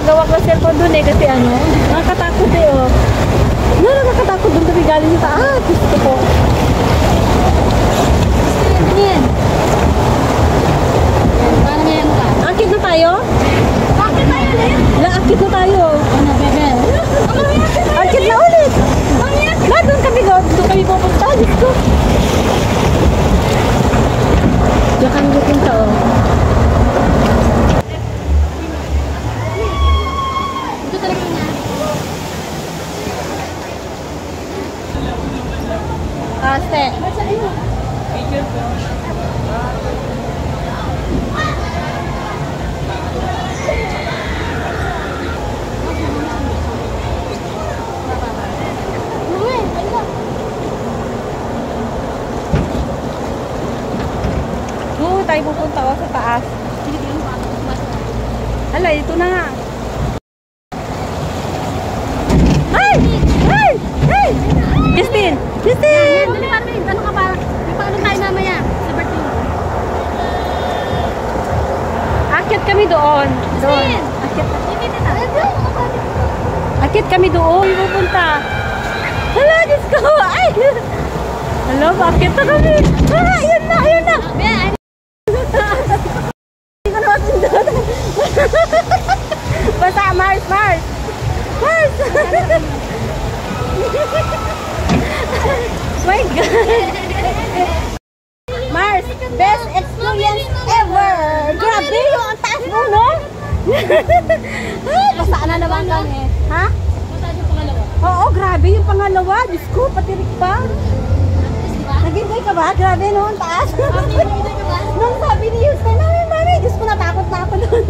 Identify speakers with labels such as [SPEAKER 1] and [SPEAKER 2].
[SPEAKER 1] Gawak ng cellphone dun eh kasi ano, nakakatakot eh oh. Nakakatakot dun kami galing sa taas. Gusto ko. Yan. Paano na yan ka? Akit na tayo? Akit tayo ulit? Akit na tayo. Ano bebe? Akit na ulit. Doon kami doon kami pupunta. Gusto. Diyan kami pupunta oh. Aste. Tayo pupunta ako sa taas. Hala, ito na nga. Ay! Ay! Ay! Justin! Justin! Ano ka ba? May paano tayo mamaya? Sa birthday mo. Akit kami doon. Doon. Akit kami doon. Pupunta. Hala, Diyos ko! Ay! Hala, bakit na kami? Ah, ayun na, ayun na! Basta, Mars, Mars! Mars! My God! Mars, best experience ever! Grabe yung ang taas mo, no? Basta na naman kami. Ha? Basta yung pangalawa? Oo, grabe yung pangalawa. Diyos ko, patirik pa. Nag-enjoy ka ba? Grabe, no? Ang taas. Nung sabi ni Houston, Mami, Diyos ko, natakot na ako nun.